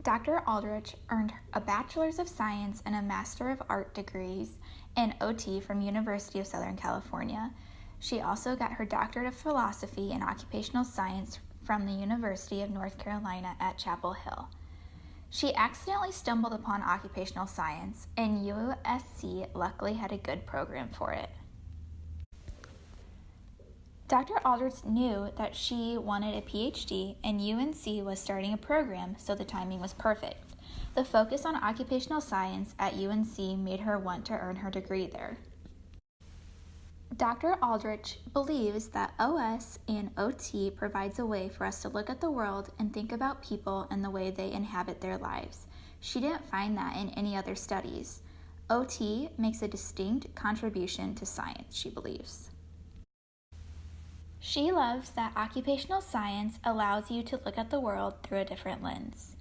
Dr. Aldrich earned a Bachelor's of Science and a Master of Art degrees in OT from University of Southern California. She also got her Doctorate of Philosophy in Occupational Science from the University of North Carolina at Chapel Hill. She accidentally stumbled upon occupational science, and USC luckily had a good program for it. Dr. Aldrich knew that she wanted a PhD, and UNC was starting a program, so the timing was perfect. The focus on occupational science at UNC made her want to earn her degree there. Dr. Aldrich believes that OS and OT provides a way for us to look at the world and think about people and the way they inhabit their lives. She didn't find that in any other studies. OT makes a distinct contribution to science, she believes. She loves that occupational science allows you to look at the world through a different lens.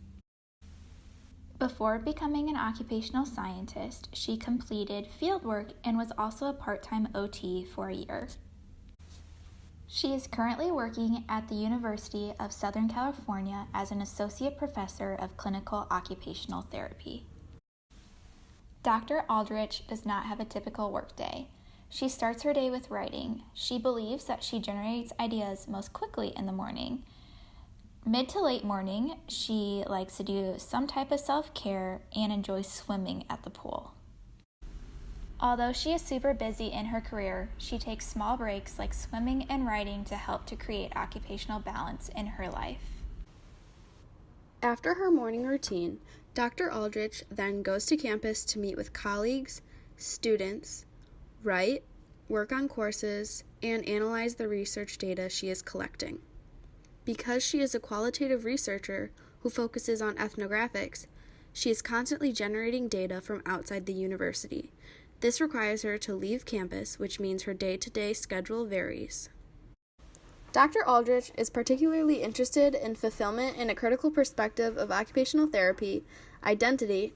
Before becoming an occupational scientist, she completed fieldwork and was also a part-time OT for a year. She is currently working at the University of Southern California as an associate professor of clinical occupational therapy. Dr. Aldrich does not have a typical workday. She starts her day with writing. She believes that she generates ideas most quickly in the morning. Mid to late morning, she likes to do some type of self-care and enjoys swimming at the pool. Although she is super busy in her career, she takes small breaks like swimming and writing to help to create occupational balance in her life. After her morning routine, Dr. Aldrich then goes to campus to meet with colleagues, students, write, work on courses, and analyze the research data she is collecting. Because she is a qualitative researcher who focuses on ethnographics, she is constantly generating data from outside the university. This requires her to leave campus, which means her day-to-day schedule varies. Dr. Aldrich is particularly interested in fulfillment in a critical perspective of occupational therapy, identity,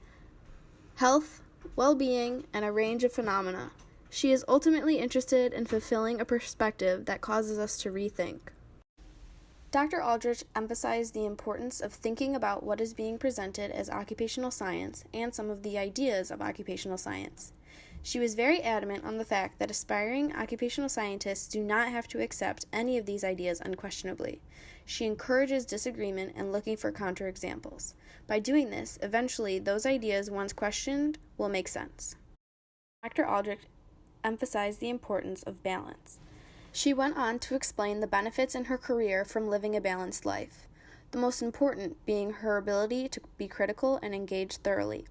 health, well-being, and a range of phenomena. She is ultimately interested in fulfilling a perspective that causes us to rethink. Dr. Aldrich emphasized the importance of thinking about what is being presented as occupational science and some of the ideas of occupational science. She was very adamant on the fact that aspiring occupational scientists do not have to accept any of these ideas unquestionably. She encourages disagreement and looking for counterexamples. By doing this, eventually those ideas, once questioned, will make sense. Dr. Aldrich emphasized the importance of balance. She went on to explain the benefits in her career from living a balanced life, the most important being her ability to be critical and engage thoroughly.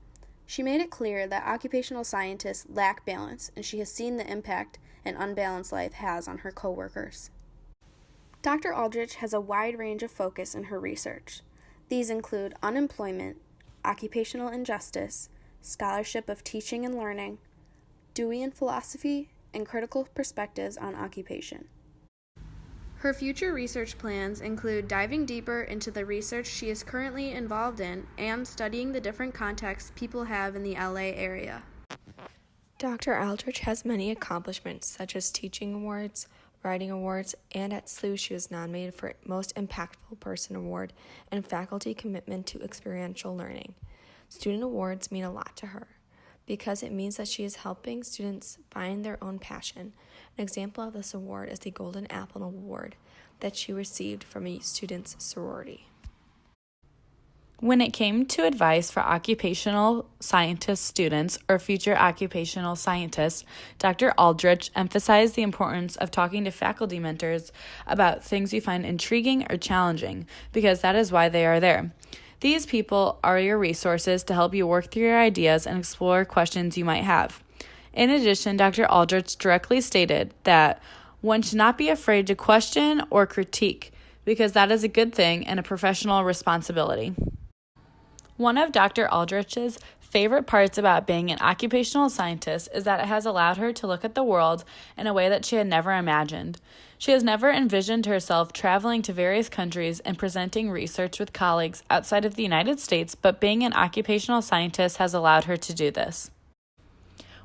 She made it clear that occupational scientists lack balance, and she has seen the impact an unbalanced life has on her coworkers. Dr. Aldrich has a wide range of focus in her research. These include unemployment, occupational injustice, scholarship of teaching and learning, Deweyan philosophy, and critical perspectives on occupation. Her future research plans include diving deeper into the research she is currently involved in and studying the different contexts people have in the LA area. Dr. Aldrich has many accomplishments, such as teaching awards, writing awards, and at SLU she was nominated for Most Impactful Person Award and Faculty Commitment to Experiential Learning. Student awards mean a lot to her, because it means that she is helping students find their own passion. An example of this award is the Golden Apple Award that she received from a student's sorority. When it came to advice for occupational scientist students or future occupational scientists, Dr. Aldrich emphasized the importance of talking to faculty mentors about things you find intriguing or challenging, because that is why they are there. These people are your resources to help you work through your ideas and explore questions you might have. In addition, Dr. Aldrich directly stated that one should not be afraid to question or critique, because that is a good thing and a professional responsibility. One of Dr. Aldrich's favorite parts about being an occupational scientist is that it has allowed her to look at the world in a way that she had never imagined. She has never envisioned herself traveling to various countries and presenting research with colleagues outside of the United States, but being an occupational scientist has allowed her to do this.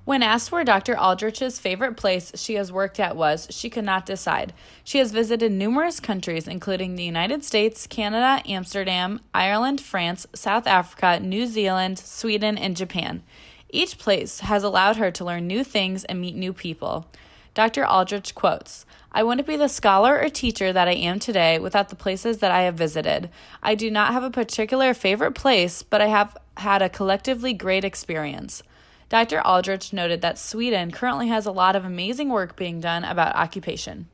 When asked where Dr. Aldrich's favorite place she has worked at was, she could not decide. She has visited numerous countries, including the United States, Canada, Amsterdam, Ireland, France, South Africa, New Zealand, Sweden, and Japan. Each place has allowed her to learn new things and meet new people. Dr. Aldrich quotes, "I wouldn't be the scholar or teacher that I am today without the places that I have visited. I do not have a particular favorite place, but I have had a collectively great experience." Dr. Aldrich noted that Sweden currently has a lot of amazing work being done about occupation.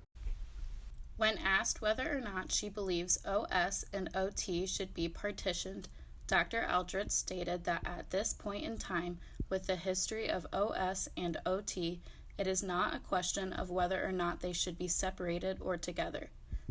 When asked whether or not she believes OS and OT should be partitioned, Dr. Aldrich stated that at this point in time, with the history of OS and OT, it is not a question of whether or not they should be separated or together.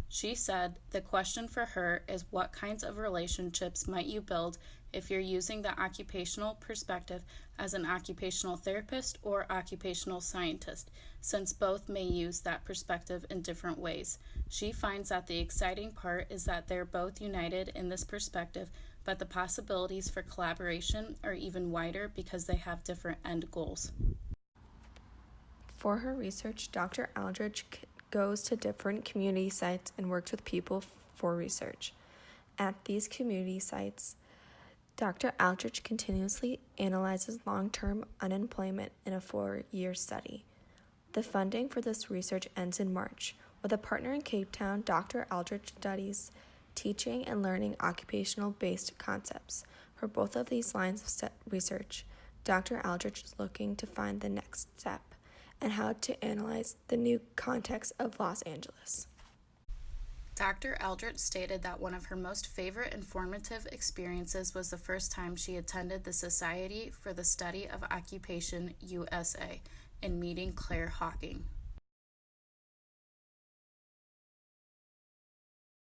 She said, "The question for her is what kinds of relationships might you build if you're using the occupational perspective as an occupational therapist or occupational scientist, since both may use that perspective in different ways. She finds that the exciting part is that they're both united in this perspective, but the possibilities for collaboration are even wider because they have different end goals." For her research, Dr. Aldrich goes to different community sites and works with people for research. At these community sites, Dr. Aldrich continuously analyzes long-term unemployment in a 4-year study. The funding for this research ends in March. With a partner in Cape Town, Dr. Aldrich studies teaching and learning occupational-based concepts. For both of these lines of research, Dr. Aldrich is looking to find the next step and how to analyze the new context of Los Angeles. Dr. Aldrich stated that one of her most favorite informative experiences was the first time she attended the Society for the Study of Occupation USA and meeting Claire Hawking.